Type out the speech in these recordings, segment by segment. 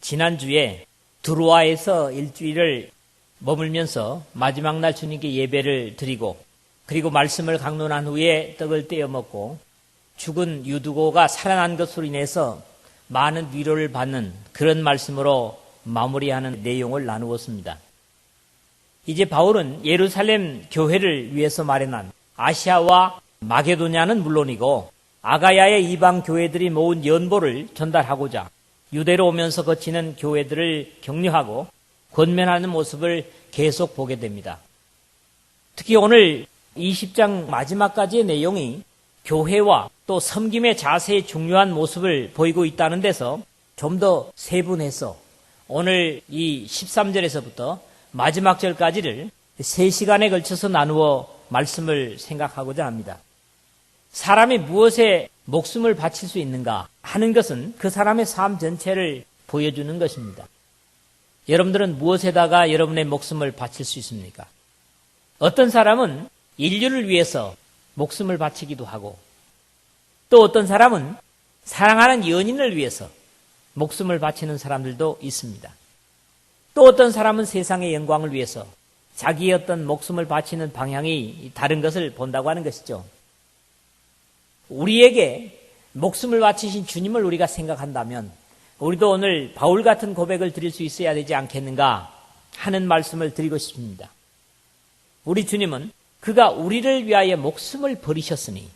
지난주에 드로아에서 일주일을 머물면서 마지막 날 주님께 예배를 드리고 그리고 말씀을 강론한 후에 떡을 떼어 먹고 죽은 유두고가 살아난 것으로 인해서 많은 위로를 받는 그런 말씀으로 마무리하는 내용을 나누었습니다. 이제 바울은 예루살렘 교회를 위해서 마련한 아시아와 마게도냐는 물론이고 아가야의 이방 교회들이 모은 연보를 전달하고자 유대로 오면서 거치는 교회들을 격려하고 권면하는 모습을 계속 보게 됩니다. 특히 오늘 20장 마지막까지의 내용이 교회와 또 섬김의 자세의 중요한 모습을 보이고 있다는 데서 좀 더 세분해서 오늘 이 13절에서부터 마지막 절까지를 3시간에 걸쳐서 나누어 말씀을 생각하고자 합니다. 사람이 무엇에 목숨을 바칠 수 있는가 하는 것은 그 사람의 삶 전체를 보여주는 것입니다. 여러분들은 무엇에다가 여러분의 목숨을 바칠 수 있습니까? 어떤 사람은 인류를 위해서 목숨을 바치기도 하고 또 어떤 사람은 사랑하는 연인을 위해서 목숨을 바치는 사람들도 있습니다. 또 어떤 사람은 세상의 영광을 위해서 자기의 어떤 목숨을 바치는 방향이 다른 것을 본다고 하는 것이죠. 우리에게 목숨을 바치신 주님을 우리가 생각한다면 우리도 오늘 바울 같은 고백을 드릴 수 있어야 되지 않겠는가 하는 말씀을 드리고 싶습니다. 우리 주님은 그가 우리를 위하여 목숨을 버리셨으니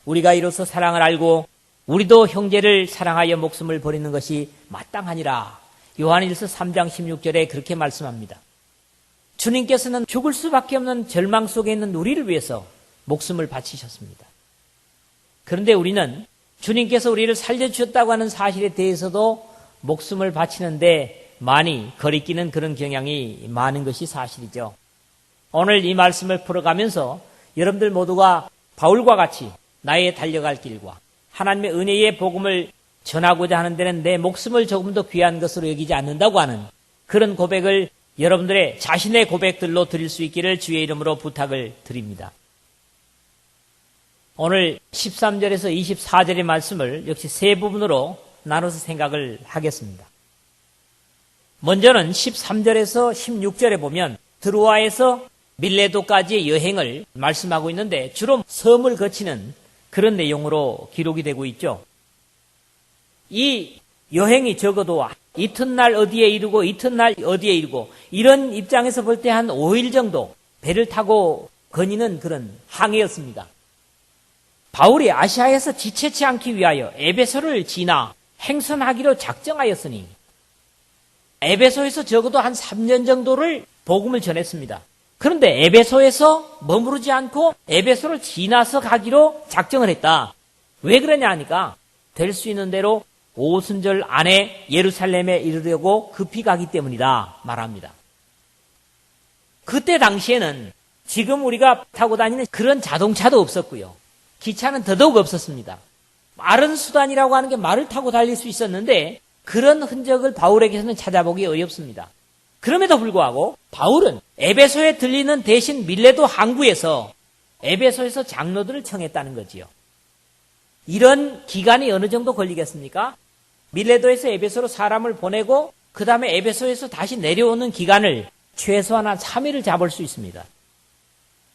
우리가 이로써 사랑을 알고 우리도 형제를 사랑하여 목숨을 버리는 것이 마땅하니라. 요한일서 3장 16절에 그렇게 말씀합니다. 주님께서는 죽을 수밖에 없는 절망 속에 있는 우리를 위해서 목숨을 바치셨습니다. 그런데 우리는 주님께서 우리를 살려주셨다고 하는 사실에 대해서도 목숨을 바치는데 많이 거리끼는 그런 경향이 많은 것이 사실이죠. 오늘 이 말씀을 풀어가면서 여러분들 모두가 바울과 같이 나의 달려갈 길과 하나님의 은혜의 복음을 전하고자 하는 데는 내 목숨을 조금 더 귀한 것으로 여기지 않는다고 하는 그런 고백을 여러분들의 자신의 고백들로 드릴 수 있기를 주의 이름으로 부탁을 드립니다. 오늘 13절에서 24절의 말씀을 역시 세 부분으로 나눠서 생각을 하겠습니다. 먼저는 13절에서 16절에 보면 드로아에서 밀레도까지의 여행을 말씀하고 있는데 주로 섬을 거치는 그런 내용으로 기록이 되고 있죠. 이 여행이 적어도 이튿날 어디에 이르고 이튿날 어디에 이르고 이런 입장에서 볼 때 한 5일 정도 배를 타고 거니는 그런 항해였습니다. 바울이 아시아에서 지체치 않기 위하여 에베소를 지나 행선하기로 작정하였으니 에베소에서 적어도 한 3년 정도를 복음을 전했습니다. 그런데 에베소에서 머무르지 않고 에베소를 지나서 가기로 작정을 했다. 왜 그러냐 하니까 될 수 있는 대로 오순절 안에 예루살렘에 이르려고 급히 가기 때문이다 말합니다. 그때 당시에는 지금 우리가 타고 다니는 그런 자동차도 없었고요. 기차는 더더욱 없었습니다. 마른 수단이라고 하는 게 말을 타고 달릴 수 있었는데 그런 흔적을 바울에게서는 찾아보기 어렵습니다. 그럼에도 불구하고 바울은 에베소에 들리는 대신 밀레도 항구에서 에베소에서 장로들을 청했다는 거지요. 이런 기간이 어느 정도 걸리겠습니까? 밀레도에서 에베소로 사람을 보내고 그 다음에 에베소에서 다시 내려오는 기간을 최소한 한 3일을 잡을 수 있습니다.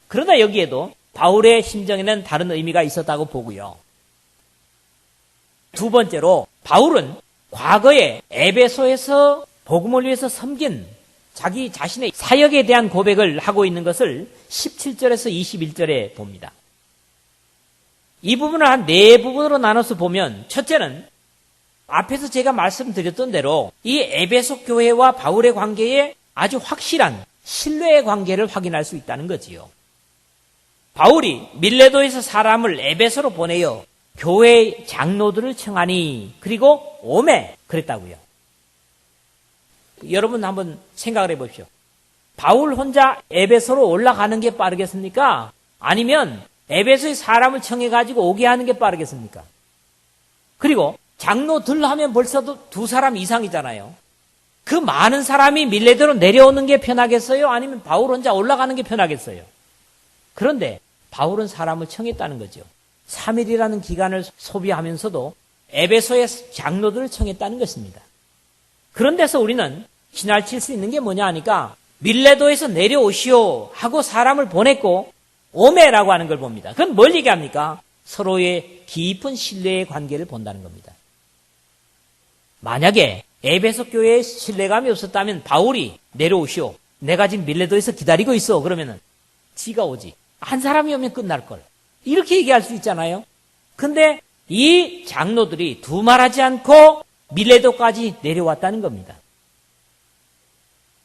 그러나 여기에도 바울의 심정에는 다른 의미가 있었다고 보고요. 두 번째로 바울은 과거에 에베소에서 복음을 위해서 섬긴 자기 자신의 사역에 대한 고백을 하고 있는 것을 17절에서 21절에 봅니다. 이 부분을 한 4부분으로 나눠서 보면 첫째는 앞에서 제가 말씀드렸던 대로 이 에베소 교회와 바울의 관계에 아주 확실한 신뢰의 관계를 확인할 수 있다는 거지요. 바울이 밀레도에서 사람을 에베소로 보내어 교회 장로들을 청하니 그리고 오매 그랬다고요. 여러분 한번 생각을 해보십시오. 바울 혼자 에베소로 올라가는 게 빠르겠습니까? 아니면 에베소에 사람을 청해가지고 오게 하는 게 빠르겠습니까? 그리고 장로들 하면 벌써도 2사람 이상이잖아요. 그 많은 사람이 밀레도로 내려오는 게 편하겠어요? 아니면 바울 혼자 올라가는 게 편하겠어요? 그런데 바울은 사람을 청했다는 거죠. 3일이라는 기간을 소비하면서도 에베소의 장로들을 청했다는 것입니다. 그런 데서 우리는 지나칠 수 있는 게 뭐냐 하니까 밀레도에서 내려오시오 하고 사람을 보냈고 오메라고 하는 걸 봅니다. 그건 뭘 얘기합니까? 서로의 깊은 신뢰의 관계를 본다는 겁니다. 만약에 에베소 교회에 신뢰감이 없었다면 바울이 내려오시오. 내가 지금 밀레도에서 기다리고 있어. 그러면은 지가 오지. 한 사람이 오면 끝날 걸. 이렇게 얘기할 수 있잖아요. 근데 이 장로들이 두말하지 않고 밀레도까지 내려왔다는 겁니다.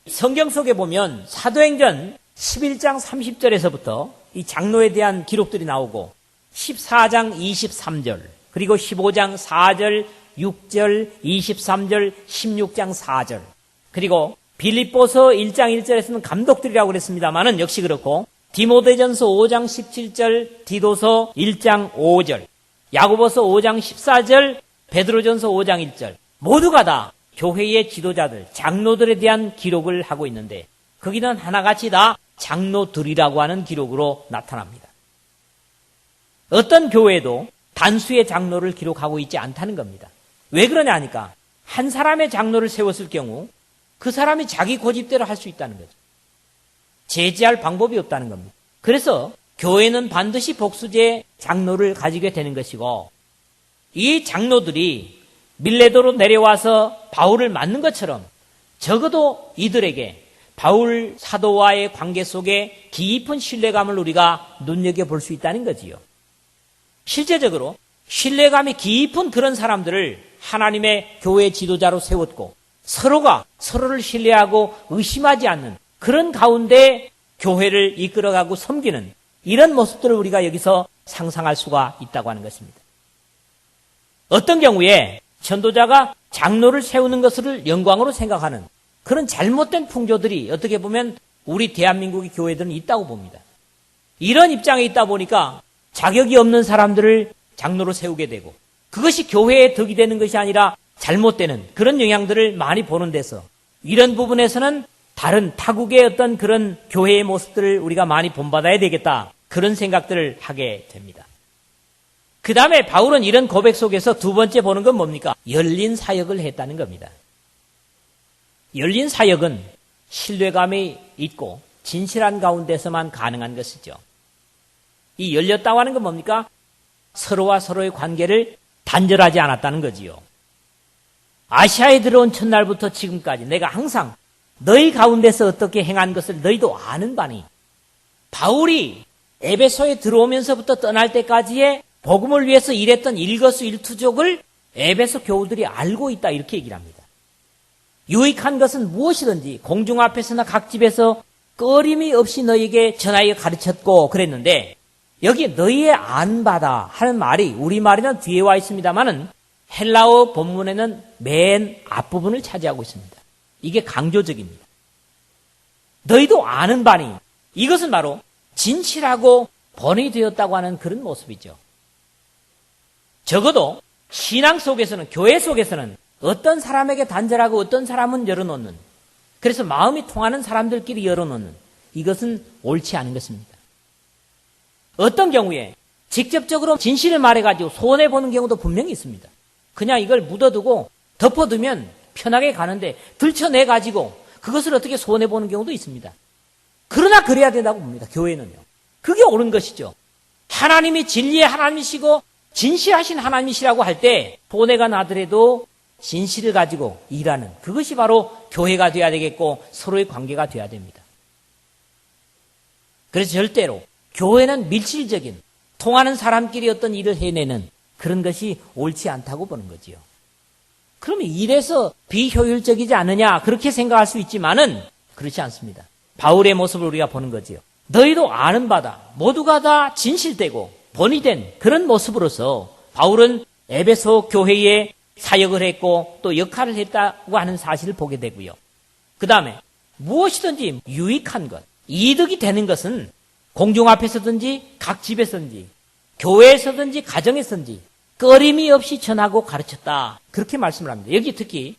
성경 속에 보면 사도행전 11장 30절에서부터 이 장로에 대한 기록들이 나오고 14장 23절 그리고 15장 4절 6절 23절 16장 4절 그리고 빌립보서 1장 1절에서는 감독들이라고 그랬습니다만은 역시 그렇고 디모데전서 5장 17절 디도서 1장 5절 야고보서 5장 14절 베드로전서 5장 1절 모두가 다 교회의 지도자들 장로들에 대한 기록을 하고 있는데 거기는 하나같이 다 장로들이라고 하는 기록으로 나타납니다. 어떤 교회도 단수의 장로를 기록하고 있지 않다는 겁니다. 왜 그러냐 하니까 한 사람의 장로를 세웠을 경우 그 사람이 자기 고집대로 할 수 있다는 거죠. 제지할 방법이 없다는 겁니다. 그래서 교회는 반드시 복수제 장로를 가지게 되는 것이고 이 장로들이 밀레도로 내려와서 바울을 맞는 것처럼 적어도 이들에게 바울 사도와의 관계 속에 깊은 신뢰감을 우리가 눈여겨볼 수 있다는 거지요. 실제적으로 신뢰감이 깊은 그런 사람들을 하나님의 교회 지도자로 세웠고 서로가 서로를 신뢰하고 의심하지 않는 그런 가운데 교회를 이끌어가고 섬기는 이런 모습들을 우리가 여기서 상상할 수가 있다고 하는 것입니다. 어떤 경우에 전도자가 장로를 세우는 것을 영광으로 생각하는 그런 잘못된 풍조들이 어떻게 보면 우리 대한민국의 교회들은 있다고 봅니다. 이런 입장에 있다 보니까 자격이 없는 사람들을 장로로 세우게 되고 그것이 교회에 덕이 되는 것이 아니라 잘못되는 그런 영향들을 많이 보는 데서 이런 부분에서는 다른 타국의 어떤 그런 교회의 모습들을 우리가 많이 본받아야 되겠다 그런 생각들을 하게 됩니다. 그 다음에 바울은 이런 고백 속에서 두 번째 보는 건 뭡니까? 열린 사역을 했다는 겁니다. 열린 사역은 신뢰감이 있고 진실한 가운데서만 가능한 것이죠. 이 열렸다고 하는 건 뭡니까? 서로와 서로의 관계를 단절하지 않았다는 거지요. 아시아에 들어온 첫날부터 지금까지 내가 항상 너희 가운데서 어떻게 행한 것을 너희도 아는 바니 바울이 에베소에 들어오면서부터 떠날 때까지의 복음을 위해서 일했던 일거수일투족을 에베소 교우들이 알고 있다 이렇게 얘기를 합니다. 유익한 것은 무엇이든지 공중 앞에서나 각 집에서 꺼림이 없이 너희에게 전하여 가르쳤고 그랬는데 여기 너희의 안바다 하는 말이 우리말에는 뒤에 와 있습니다만은 헬라어 본문에는 맨 앞부분을 차지하고 있습니다. 이게 강조적입니다. 너희도 아는 바니 이것은 바로 진실하고 번이 되었다고 하는 그런 모습이죠. 적어도 신앙 속에서는 교회 속에서는 어떤 사람에게 단절하고 어떤 사람은 열어놓는 그래서 마음이 통하는 사람들끼리 열어놓는 이것은 옳지 않은 것입니다. 어떤 경우에 직접적으로 진실을 말해가지고 손해보는 경우도 분명히 있습니다. 그냥 이걸 묻어두고 덮어두면 편하게 가는데 들춰내가지고 그것을 어떻게 손해보는 경우도 있습니다. 그러나 그래야 된다고 봅니다. 교회는요. 그게 옳은 것이죠. 하나님이 진리의 하나님이시고 진실하신 하나님이시라고 할 때 손해가 나더라도 진실을 가지고 일하는 그것이 바로 교회가 돼야 되겠고 서로의 관계가 돼야 됩니다. 그래서 절대로 교회는 밀실적인 통하는 사람끼리 어떤 일을 해내는 그런 것이 옳지 않다고 보는 거지요. 그러면 이래서 비효율적이지 않느냐 그렇게 생각할 수 있지만은 그렇지 않습니다. 바울의 모습을 우리가 보는 거지요. 너희도 아는 바다 모두가 다 진실되고 본이 된 그런 모습으로서 바울은 에베소 교회에 사역을 했고 또 역할을 했다고 하는 사실을 보게 되고요. 그 다음에 무엇이든지 유익한 것, 이득이 되는 것은 공중 앞에서든지 각 집에서든지 교회에서든지 가정에서든지 꺼림이 없이 전하고 가르쳤다. 그렇게 말씀을 합니다. 여기 특히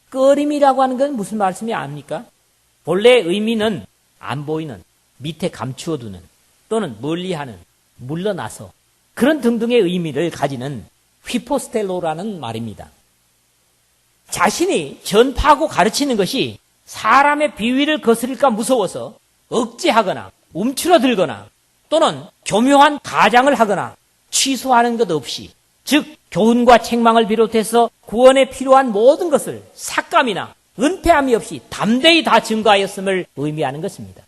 꺼림이라고 하는 건 무슨 말씀이 아닙니까? 본래 의미는 안 보이는, 밑에 감추어두는 또는 멀리하는, 물러나서 그런 등등의 의미를 가지는 휘포스텔로라는 말입니다. 자신이 전파하고 가르치는 것이 사람의 비위를 거스릴까 무서워서 억제하거나 움츠러들거나 또는 교묘한 가장을 하거나 취소하는 것 없이, 즉 교훈과 책망을 비롯해서 구원에 필요한 모든 것을 삭감이나 은폐함이 없이 담대히 다 증거하였음을 의미하는 것입니다.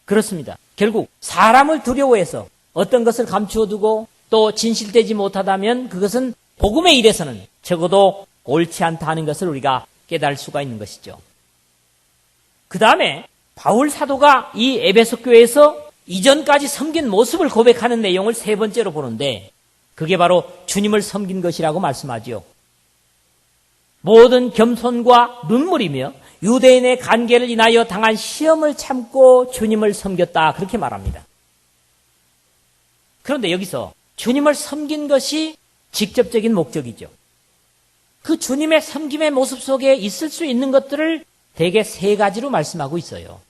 그렇습니다. 결국 사람을 두려워해서 어떤 것을 감추어두고 또 진실되지 못하다면 그것은 복음의 일에서는 적어도 옳지 않다 하는 것을 우리가 깨달을 수가 있는 것이죠. 그 다음에 바울 사도가 이 에베소 교회에서 이전까지 섬긴 모습을 고백하는 내용을 세 번째로 보는데, 그게 바로 주님을 섬긴 것이라고 말씀하죠. 모든 겸손과 눈물이며 유대인의 간계를 인하여 당한 시험을 참고 주님을 섬겼다, 그렇게 말합니다. 그런데 여기서 주님을 섬긴 것이 직접적인 목적이죠. 그 주님의 섬김의 모습 속에 있을 수 있는 것들을 대개 세 가지로 말씀하고 있어요.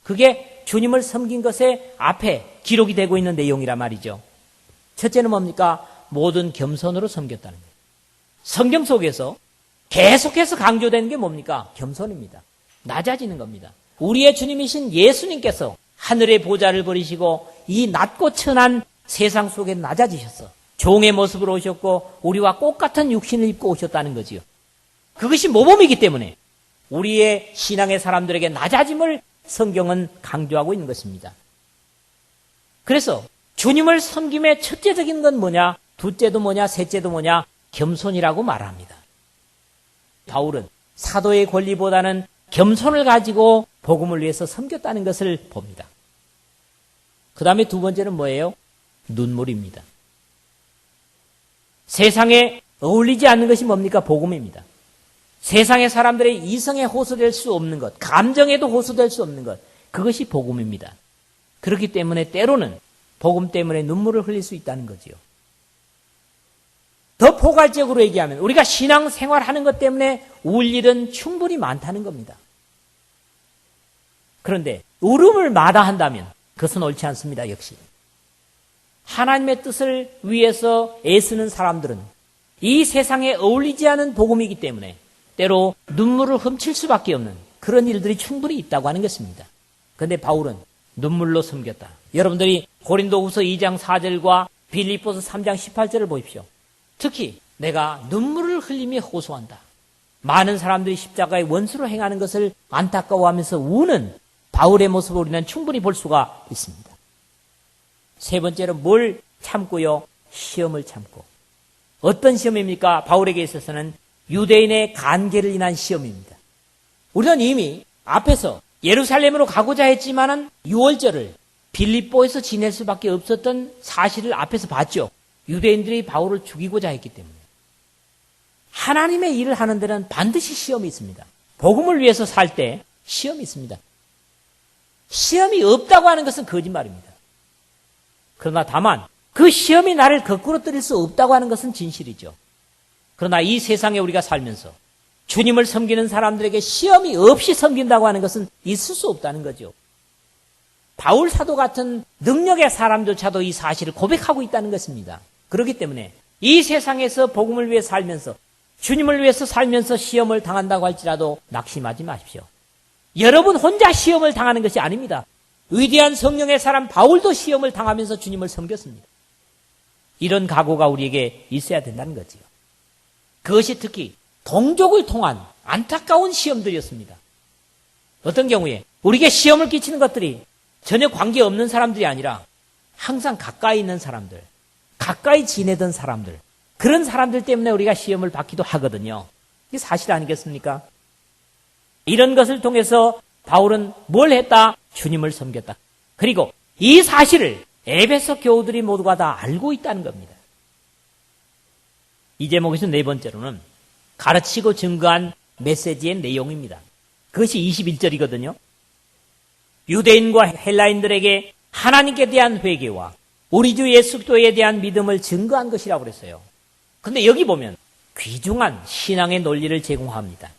그게 주님을 섬긴 것의 앞에 기록이 되고 있는 내용이란 말이죠. 첫째는 뭡니까? 모든 겸손으로 섬겼다는 거예요. 성경 속에서 계속해서 강조되는 게 뭡니까? 겸손입니다. 낮아지는 겁니다. 우리의 주님이신 예수님께서 하늘의 보좌를 버리시고 이 낮고 천한 세상 속에 낮아지셨어. 종의 모습으로 오셨고 우리와 꽃같은 육신을 입고 오셨다는 거지요. 그것이 모범이기 때문에 우리의 신앙의 사람들에게 낮아짐을 성경은 강조하고 있는 것입니다. 그래서 주님을 섬김의 첫째적인 건 뭐냐? 둘째도 뭐냐? 셋째도 뭐냐? 겸손이라고 말합니다. 바울은 사도의 권리보다는 겸손을 가지고 복음을 위해서 섬겼다는 것을 봅니다. 그 다음에 두 번째는 뭐예요? 눈물입니다. 세상에 어울리지 않는 것이 뭡니까? 복음입니다. 세상의 사람들의 이성에 호소될 수 없는 것, 감정에도 호소될 수 없는 것, 그것이 복음입니다. 그렇기 때문에 때로는 복음 때문에 눈물을 흘릴 수 있다는 거지요. 더 포괄적으로 얘기하면 우리가 신앙생활하는 것 때문에 울 일은 충분히 많다는 겁니다. 그런데 울음을 마다한다면 그것은 옳지 않습니다. 역시 하나님의 뜻을 위해서 애쓰는 사람들은 이 세상에 어울리지 않은 복음이기 때문에 때로 눈물을 훔칠 수밖에 없는 그런 일들이 충분히 있다고 하는 것입니다. 그런데 바울은 눈물로 섬겼다. 여러분들이 고린도후서 2장 4절과 빌립보서 3장 18절을 보십시오. 특히 내가 눈물을 흘리며 호소한다. 많은 사람들이 십자가의 원수로 행하는 것을 안타까워하면서 우는 바울의 모습을 우리는 충분히 볼 수가 있습니다. 세 번째로 뭘 참고요? 시험을 참고. 어떤 시험입니까? 바울에게 있어서는 유대인의 간계를 인한 시험입니다. 우리는 이미 앞에서 예루살렘으로 가고자 했지만은 6월절을 빌립보에서 지낼 수밖에 없었던 사실을 앞에서 봤죠. 유대인들이 바울을 죽이고자 했기 때문에. 하나님의 일을 하는 데는 반드시 시험이 있습니다. 복음을 위해서 살 때 시험이 있습니다. 시험이 없다고 하는 것은 거짓말입니다. 그러나 다만 그 시험이 나를 거꾸로 떨릴 수 없다고 하는 것은 진실이죠. 그러나 이 세상에 우리가 살면서 주님을 섬기는 사람들에게 시험이 없이 섬긴다고 하는 것은 있을 수 없다는 거죠. 바울 사도 같은 능력의 사람조차도 이 사실을 고백하고 있다는 것입니다. 그렇기 때문에 이 세상에서 복음을 위해 살면서 주님을 위해서 살면서 시험을 당한다고 할지라도 낙심하지 마십시오. 여러분 혼자 시험을 당하는 것이 아닙니다. 위대한 성령의 사람 바울도 시험을 당하면서 주님을 섬겼습니다. 이런 각오가 우리에게 있어야 된다는 거지요. 그것이 특히 동족을 통한 안타까운 시험들이었습니다. 어떤 경우에 우리에게 시험을 끼치는 것들이 전혀 관계없는 사람들이 아니라 항상 가까이 있는 사람들, 가까이 지내던 사람들, 그런 사람들 때문에 우리가 시험을 받기도 하거든요. 이게 사실 아니겠습니까? 이런 것을 통해서 바울은 뭘 했다? 주님을 섬겼다. 그리고 이 사실을 에베소 교우들이 모두가 다 알고 있다는 겁니다. 이 제목에서 네 번째로는 가르치고 증거한 메시지의 내용입니다. 그것이 21절이거든요. 유대인과 헬라인들에게 하나님께 대한 회개와 우리 주 예수 그리스도에 대한 믿음을 증거한 것이라고 그랬어요. 근데 여기 보면 귀중한 신앙의 논리를 제공합니다.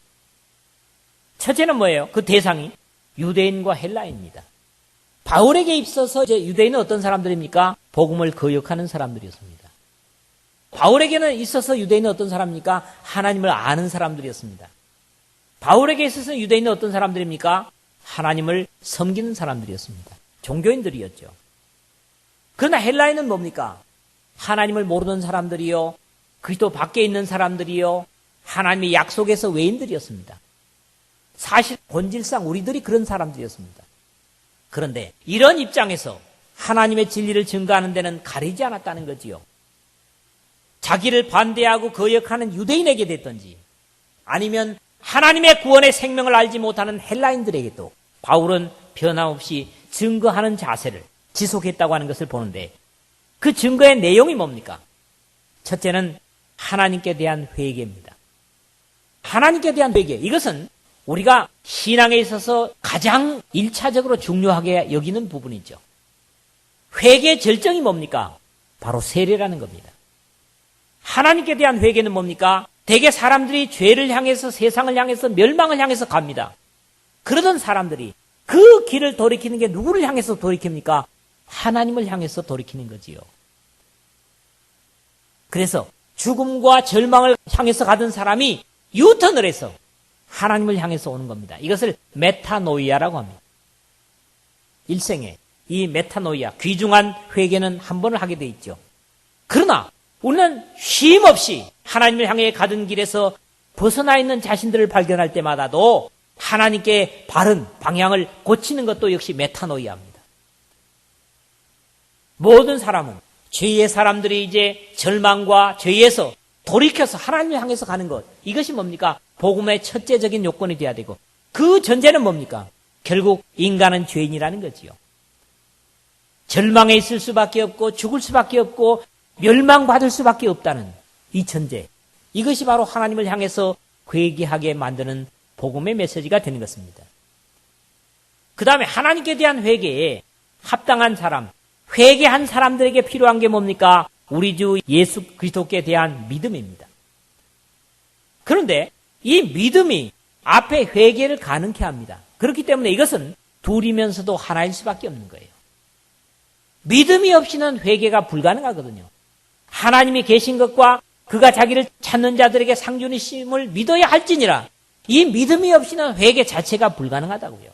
첫째는 뭐예요? 그 대상이 유대인과 헬라인입니다. 바울에게 있어서 이제 유대인은 어떤 사람들입니까? 복음을 거역하는 사람들이었습니다. 바울에게는 있어서 유대인은 어떤 사람입니까? 하나님을 아는 사람들이었습니다. 바울에게 있어서 유대인은 어떤 사람들입니까? 하나님을 섬기는 사람들이었습니다. 종교인들이었죠. 그러나 헬라인은 뭡니까? 하나님을 모르는 사람들이요, 그리스도 밖에 있는 사람들이요, 하나님의 약속에서 외인들이었습니다. 사실 본질상 우리들이 그런 사람들이었습니다. 그런데 이런 입장에서 하나님의 진리를 증거하는 데는 가리지 않았다는 거지요. 자기를 반대하고 거역하는 유대인에게 됐든지 아니면 하나님의 구원의 생명을 알지 못하는 헬라인들에게도 바울은 변함없이 증거하는 자세를 지속했다고 하는 것을 보는데, 그 증거의 내용이 뭡니까? 첫째는 하나님께 대한 회개입니다. 하나님께 대한 회개, 이것은 우리가 신앙에 있어서 가장 1차적으로 중요하게 여기는 부분이죠. 회개의 절정이 뭡니까? 바로 세례라는 겁니다. 하나님께 대한 회개는 뭡니까? 대개 사람들이 죄를 향해서, 세상을 향해서, 멸망을 향해서 갑니다. 그러던 사람들이 그 길을 돌이키는 게 누구를 향해서 돌이킵니까? 하나님을 향해서 돌이키는 거지요. 그래서 죽음과 절망을 향해서 가던 사람이 유턴을 해서 하나님을 향해서 오는 겁니다. 이것을 메타노이아라고 합니다. 일생에 이 메타노이아, 귀중한 회개는 한 번을 하게 돼 있죠. 그러나 우리는 쉼없이 하나님을 향해 가던 길에서 벗어나 있는 자신들을 발견할 때마다도 하나님께 바른 방향을 고치는 것도 역시 메타노이아입니다. 모든 사람은 죄의 사람들이 이제 절망과 죄에서 돌이켜서 하나님을 향해서 가는 것, 이것이 뭡니까? 복음의 첫째적인 요건이 돼야 되고, 그 전제는 뭡니까? 결국 인간은 죄인이라는 거지요. 절망에 있을 수밖에 없고 죽을 수밖에 없고 멸망받을 수밖에 없다는 이 전제, 이것이 바로 하나님을 향해서 회개하게 만드는 복음의 메시지가 되는 것입니다. 그 다음에 하나님께 대한 회개에 합당한 사람, 회개한 사람들에게 필요한 게 뭡니까? 우리 주 예수 그리스도께 대한 믿음입니다. 그런데 이 믿음이 앞에 회개를 가능케 합니다. 그렇기 때문에 이것은 둘이면서도 하나일 수밖에 없는 거예요. 믿음이 없이는 회개가 불가능하거든요. 하나님이 계신 것과 그가 자기를 찾는 자들에게 상주이심을 믿어야 할지니라, 이 믿음이 없이는 회개 자체가 불가능하다고요.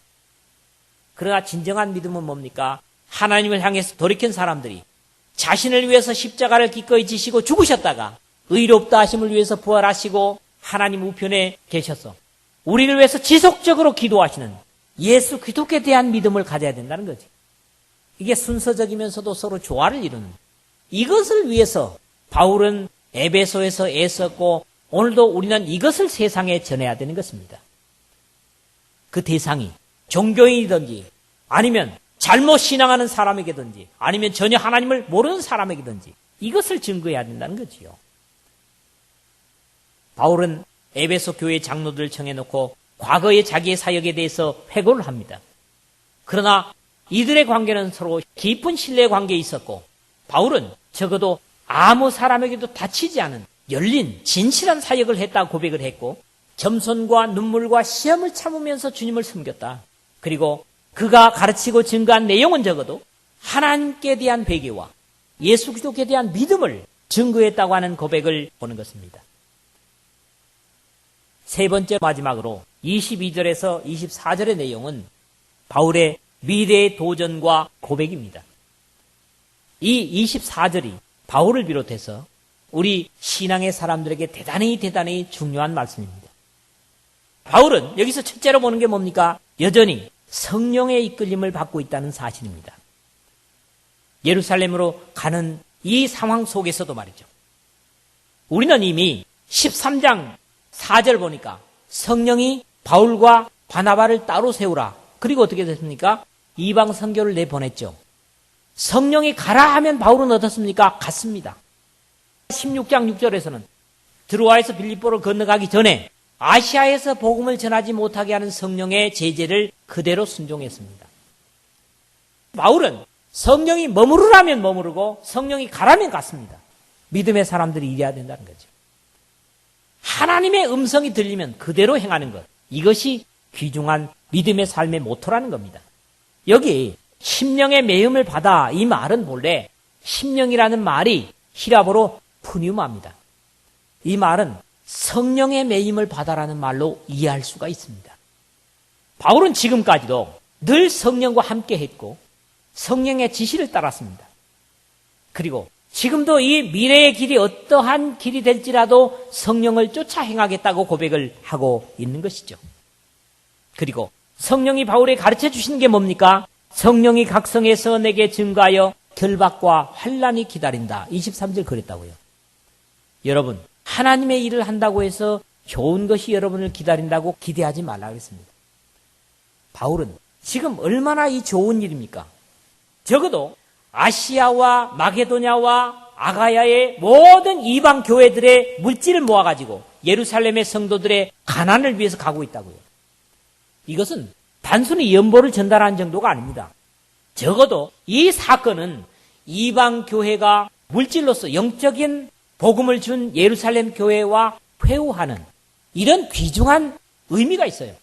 그러나 진정한 믿음은 뭡니까? 하나님을 향해서 돌이킨 사람들이 자신을 위해서 십자가를 기꺼이 지시고 죽으셨다가 의롭다 하심을 위해서 부활하시고 하나님 우편에 계셔서 우리를 위해서 지속적으로 기도하시는 예수 그리스도께 대한 믿음을 가져야 된다는 거지. 이게 순서적이면서도 서로 조화를 이루는, 이것을 위해서 바울은 에베소에서 애썼고 오늘도 우리는 이것을 세상에 전해야 되는 것입니다. 그 대상이 종교인이든지 아니면 잘못 신앙하는 사람에게든지 아니면 전혀 하나님을 모르는 사람에게든지 이것을 증거해야 된다는 거지요. 바울은 에베소 교회 장로들을 청해놓고 과거의 자기의 사역에 대해서 회고를 합니다. 그러나 이들의 관계는 서로 깊은 신뢰 관계에 있었고, 바울은 적어도 아무 사람에게도 다치지 않은 열린 진실한 사역을 했다고 고백을 했고, 겸손과 눈물과 시험을 참으면서 주님을 섬겼다. 그리고 그가 가르치고 증거한 내용은 적어도 하나님께 대한 회개와 예수 그리스도께 대한 믿음을 증거했다고 하는 고백을 보는 것입니다. 세 번째 마지막으로 22절에서 24절의 내용은 바울의 미래의 도전과 고백입니다. 이 24절이 바울을 비롯해서 우리 신앙의 사람들에게 대단히 중요한 말씀입니다. 바울은 여기서 첫째로 보는 게 뭡니까? 여전히 성령의 이끌림을 받고 있다는 사실입니다. 예루살렘으로 가는 이 상황 속에서도 말이죠. 우리는 이미 13장 4절 보니까 성령이 바울과 바나바를 따로 세우라. 그리고 어떻게 됐습니까? 이방 선교를 내보냈죠. 성령이 가라 하면 바울은 어떻습니까? 갔습니다. 16장 6절에서는 드로아에서 빌립보를 건너가기 전에 아시아에서 복음을 전하지 못하게 하는 성령의 제재를 그대로 순종했습니다. 바울은 성령이 머무르라면 머무르고 성령이 가라면 갔습니다. 믿음의 사람들이 이래야 된다는 거죠. 하나님의 음성이 들리면 그대로 행하는 것, 이것이 귀중한 믿음의 삶의 모토라는 겁니다. 여기 심령의 매음을 받아, 이 말은 본래 심령이라는 말이 히라보로 푸뉴마입니다. 이 말은 성령의 매임을 받아라는 말로 이해할 수가 있습니다. 바울은 지금까지도 늘 성령과 함께 했고 성령의 지시를 따랐습니다. 그리고 지금도 이 미래의 길이 어떠한 길이 될지라도 성령을 쫓아 행하겠다고 고백을 하고 있는 것이죠. 그리고 성령이 바울에 가르쳐 주시는 게 뭡니까? 성령이 각성해서 내게 증거하여 결박과 환난이 기다린다. 23절 그랬다고요. 여러분, 하나님의 일을 한다고 해서 좋은 것이 여러분을 기다린다고 기대하지 말라 그랬습니다. 바울은 지금 얼마나 이 좋은 일입니까? 적어도 아시아와 마게도냐와 아가야의 모든 이방 교회들의 물질을 모아가지고 예루살렘의 성도들의 가난을 위해서 가고 있다고요. 이것은 단순히 연보를 전달하는 정도가 아닙니다. 적어도 이 사건은 이방 교회가 물질로서 영적인 복음을 준 예루살렘 교회와 회우하는 이런 귀중한 의미가 있어요.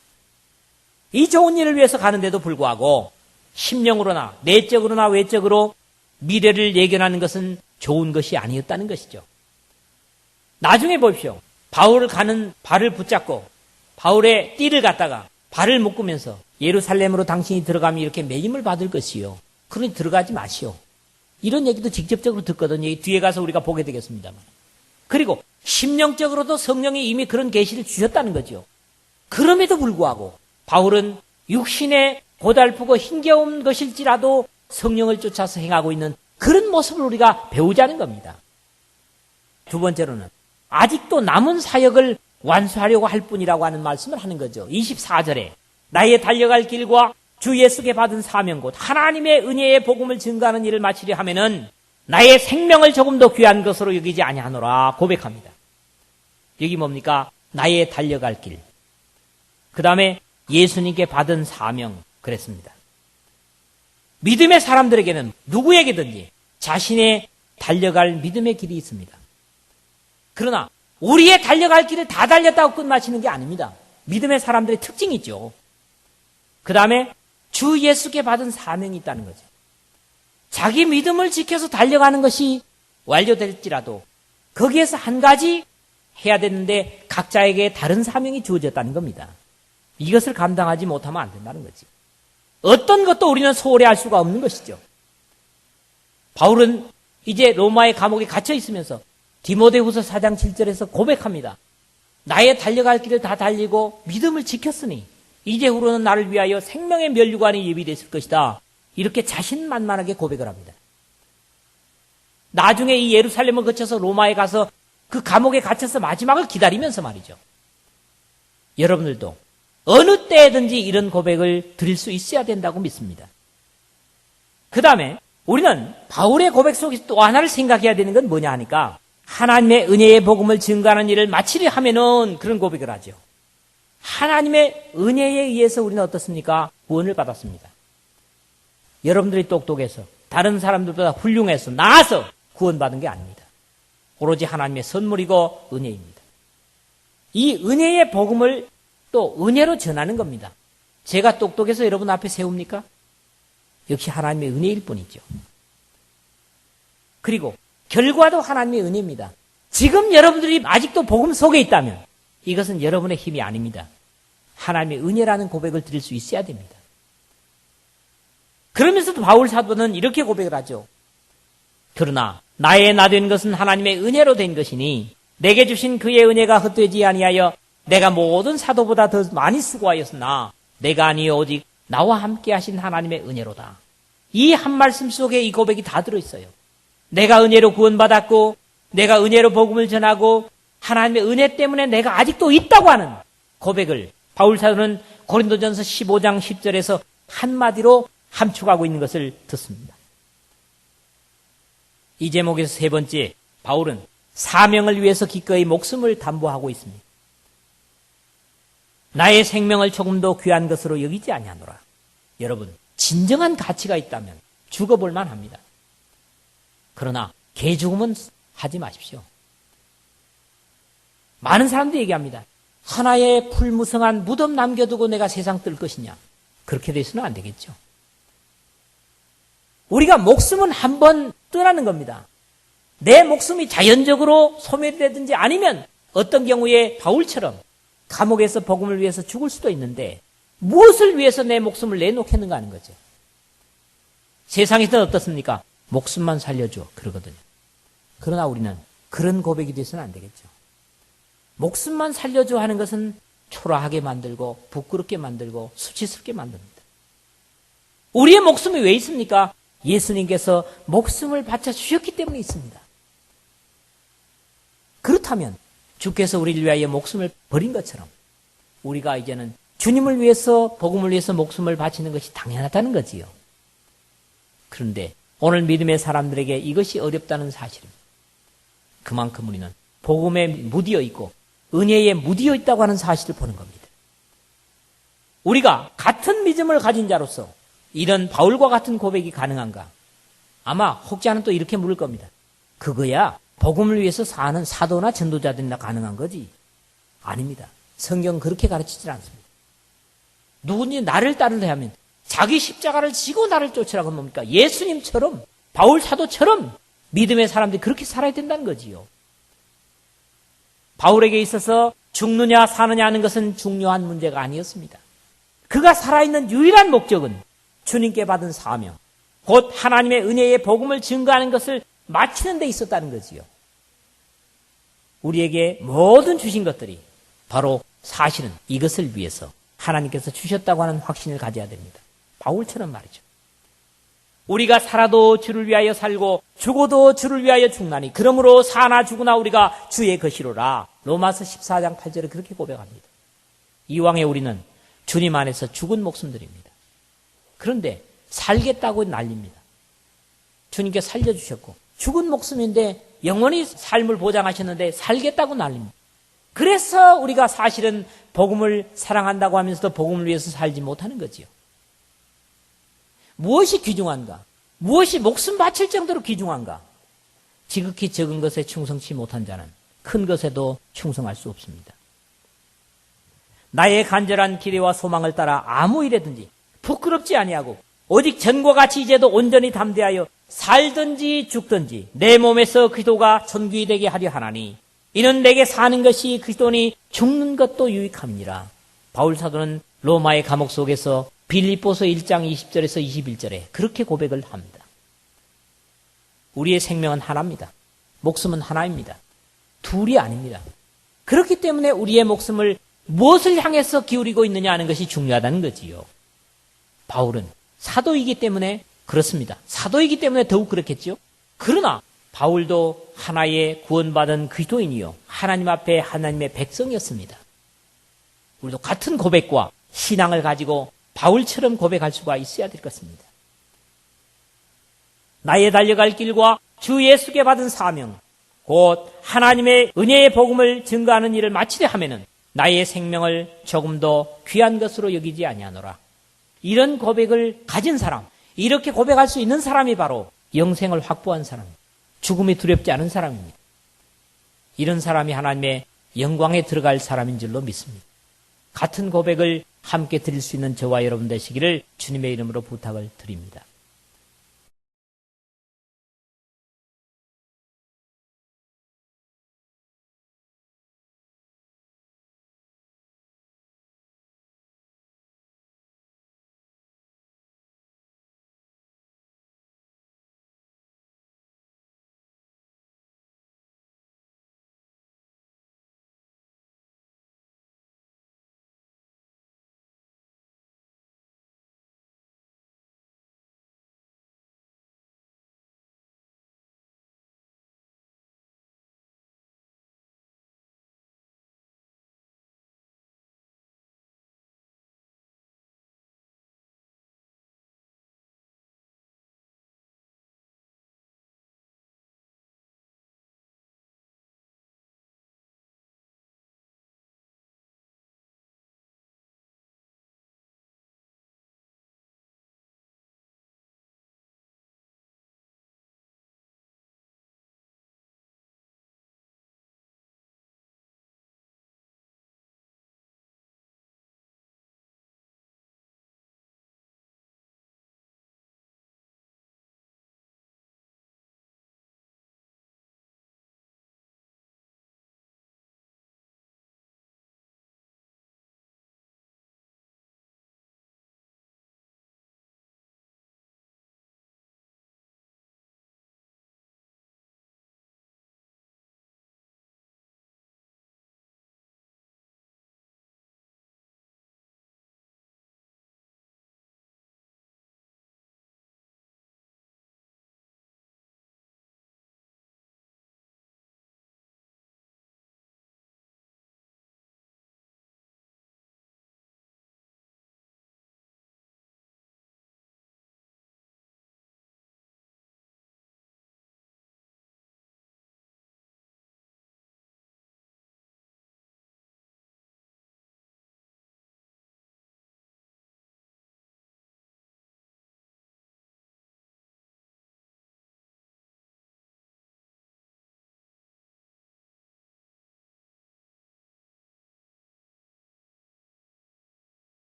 이 좋은 일을 위해서 가는데도 불구하고 심령으로나 내적으로나 외적으로 미래를 예견하는 것은 좋은 것이 아니었다는 것이죠. 나중에 보십시오. 바울을 가는 발을 붙잡고 바울의 띠를 갖다가 발을 묶으면서 예루살렘으로 당신이 들어가면 이렇게 매임을 받을 것이요. 그러니 들어가지 마시오. 이런 얘기도 직접적으로 듣거든요. 뒤에 가서 우리가 보게 되겠습니다만. 그리고 심령적으로도 성령이 이미 그런 계시를 주셨다는 거죠. 그럼에도 불구하고 바울은 육신의 고달프고 힘겨운 것일지라도 성령을 쫓아서 행하고 있는 그런 모습을 우리가 배우자는 겁니다. 두 번째로는 아직도 남은 사역을 완수하려고 할 뿐이라고 하는 말씀을 하는 거죠. 24절에 나의 달려갈 길과 주 예수께 받은 사명 곧 하나님의 은혜의 복음을 증거하는 일을 마치려 하면은 나의 생명을 조금 더 귀한 것으로 여기지 아니하노라 고백합니다. 여기 뭡니까? 나의 달려갈 길. 그 다음에 예수님께 받은 사명 그랬습니다. 믿음의 사람들에게는 누구에게든지 자신의 달려갈 믿음의 길이 있습니다. 그러나 우리의 달려갈 길을 다 달렸다고 끝마치는 게 아닙니다. 믿음의 사람들의 특징이 있죠. 그 다음에 주 예수께 받은 사명이 있다는 거죠. 자기 믿음을 지켜서 달려가는 것이 완료될지라도 거기에서 한 가지 해야 되는데 각자에게 다른 사명이 주어졌다는 겁니다. 이것을 감당하지 못하면 안 된다는 거지. 어떤 것도 우리는 소홀히 할 수가 없는 것이죠. 바울은 이제 로마의 감옥에 갇혀 있으면서 디모데후서 4장 7절에서 고백합니다. 나의 달려갈 길을 다 달리고 믿음을 지켰으니 이제후로는 나를 위하여 생명의 면류관이 예비됐을 것이다. 이렇게 자신만만하게 고백을 합니다. 나중에 이 예루살렘을 거쳐서 로마에 가서 그 감옥에 갇혀서 마지막을 기다리면서 말이죠. 여러분들도 어느 때든지 이런 고백을 드릴 수 있어야 된다고 믿습니다. 그 다음에 우리는 바울의 고백 속에서 또 하나를 생각해야 되는 건 뭐냐 하니까 하나님의 은혜의 복음을 증거하는 일을 마치려 하면은 그런 고백을 하죠. 하나님의 은혜에 의해서 우리는 어떻습니까? 구원을 받았습니다. 여러분들이 똑똑해서 다른 사람들보다 훌륭해서 나아서 구원받은 게 아닙니다. 오로지 하나님의 선물이고 은혜입니다. 이 은혜의 복음을 또 은혜로 전하는 겁니다. 제가 똑똑해서 여러분 앞에 세웁니까? 역시 하나님의 은혜일 뿐이죠. 그리고 결과도 하나님의 은혜입니다. 지금 여러분들이 아직도 복음 속에 있다면 이것은 여러분의 힘이 아닙니다. 하나님의 은혜라는 고백을 드릴 수 있어야 됩니다. 그러면서도 바울 사도는 이렇게 고백을 하죠. 그러나 나의 나 된 것은 하나님의 은혜로 된 것이니 내게 주신 그의 은혜가 헛되지 아니하여 내가 모든 사도보다 더 많이 수고하였으나 내가 아니여 오직 나와 함께 하신 하나님의 은혜로다. 이 한 말씀 속에 이 고백이 다 들어있어요. 내가 은혜로 구원받았고 내가 은혜로 복음을 전하고 하나님의 은혜 때문에 내가 아직도 있다고 하는 고백을 바울 사도는 고린도전서 15장 10절에서 한마디로 함축하고 있는 것을 듣습니다. 이 제목에서 세 번째, 바울은 사명을 위해서 기꺼이 목숨을 담보하고 있습니다. 나의 생명을 조금도 귀한 것으로 여기지 아니하노라. 여러분, 진정한 가치가 있다면 죽어볼 만합니다. 그러나 개죽음은 하지 마십시오. 많은 사람들이 얘기합니다. 하나의 풀무성한 무덤 남겨두고 내가 세상 뜰 것이냐. 그렇게 돼서는 안 되겠죠. 우리가 목숨은 한 번 떠나는 겁니다. 내 목숨이 자연적으로 소멸되든지 아니면 어떤 경우에 바울처럼 감옥에서 복음을 위해서 죽을 수도 있는데 무엇을 위해서 내 목숨을 내놓겠는가 하는 거죠. 세상에서는 어떻습니까? 목숨만 살려줘 그러거든요. 그러나 우리는 그런 고백이 돼서는 안 되겠죠. 목숨만 살려줘 하는 것은 초라하게 만들고 부끄럽게 만들고 수치스럽게 만듭니다. 우리의 목숨이 왜 있습니까? 예수님께서 목숨을 바쳐 주셨기 때문에 있습니다. 그렇다면 주께서 우리를 위하여 목숨을 버린 것처럼 우리가 이제는 주님을 위해서 복음을 위해서 목숨을 바치는 것이 당연하다는 거지요. 그런데 오늘 믿음의 사람들에게 이것이 어렵다는 사실입니다. 그만큼 우리는 복음에 무디어 있고 은혜에 무디어 있다고 하는 사실을 보는 겁니다. 우리가 같은 믿음을 가진 자로서 이런 바울과 같은 고백이 가능한가? 아마 혹자는 또 이렇게 물을 겁니다. 그거야 복음을 위해서 사는 사도나 전도자들이나 가능한 거지. 아닙니다. 성경은 그렇게 가르치질 않습니다. 누군지 나를 따르려 하면 자기 십자가를 지고 나를 쫓으라고 뭡니까? 예수님처럼 바울 사도처럼 믿음의 사람들이 그렇게 살아야 된다는 거지요. 바울에게 있어서 죽느냐 사느냐 하는 것은 중요한 문제가 아니었습니다. 그가 살아있는 유일한 목적은 주님께 받은 사명, 곧 하나님의 은혜의 복음을 증거하는 것을 마치는 데 있었다는 거지요. 우리에게 모든 주신 것들이 바로 사실은 이것을 위해서 하나님께서 주셨다고 하는 확신을 가져야 됩니다. 바울처럼 말이죠. 우리가 살아도 주를 위하여 살고 죽어도 주를 위하여 죽나니 그러므로 사나 죽으나 우리가 주의 것이로라. 로마서 14장 8절에 그렇게 고백합니다. 이왕에 우리는 주님 안에서 죽은 목숨들입니다. 그런데 살겠다고 난립니다. 주님께 살려주셨고 죽은 목숨인데 영원히 삶을 보장하셨는데 살겠다고 난립니다. 그래서 우리가 사실은 복음을 사랑한다고 하면서도 복음을 위해서 살지 못하는 거지요. 무엇이 귀중한가? 무엇이 목숨 바칠 정도로 귀중한가? 지극히 적은 것에 충성치 못한 자는 큰 것에도 충성할 수 없습니다. 나의 간절한 기대와 소망을 따라 아무 일에든지 부끄럽지 아니하고 오직 전과 같이 이제도 온전히 담대하여 살든지 죽든지 내 몸에서 그리스도가 존귀 되게 하려 하나니 이는 내게 사는 것이 그리스도니 죽는 것도 유익함이니라. 바울 사도는 로마의 감옥 속에서 빌립보서 1장 20절에서 21절에 그렇게 고백을 합니다. 우리의 생명은 하나입니다. 목숨은 하나입니다. 둘이 아닙니다. 그렇기 때문에 우리의 목숨을 무엇을 향해서 기울이고 있느냐 하는 것이 중요하다는 거지요. 바울은 사도이기 때문에 그렇습니다. 사도이기 때문에 더욱 그렇겠죠. 그러나 바울도 하나의 구원받은 그리스도인이요 하나님 앞에 하나님의 백성이었습니다. 우리도 같은 고백과 신앙을 가지고 바울처럼 고백할 수가 있어야 될 것입니다. 나의 달려갈 길과 주 예수께 받은 사명, 곧 하나님의 은혜의 복음을 증거하는 일을 마치려 하면은 나의 생명을 조금 더 귀한 것으로 여기지 아니하노라. 이런 고백을 가진 사람, 이렇게 고백할 수 있는 사람이 바로 영생을 확보한 사람, 죽음이 두렵지 않은 사람입니다. 이런 사람이 하나님의 영광에 들어갈 사람인 줄로 믿습니다. 같은 고백을 함께 드릴 수 있는 저와 여러분 되시기를 주님의 이름으로 부탁을 드립니다.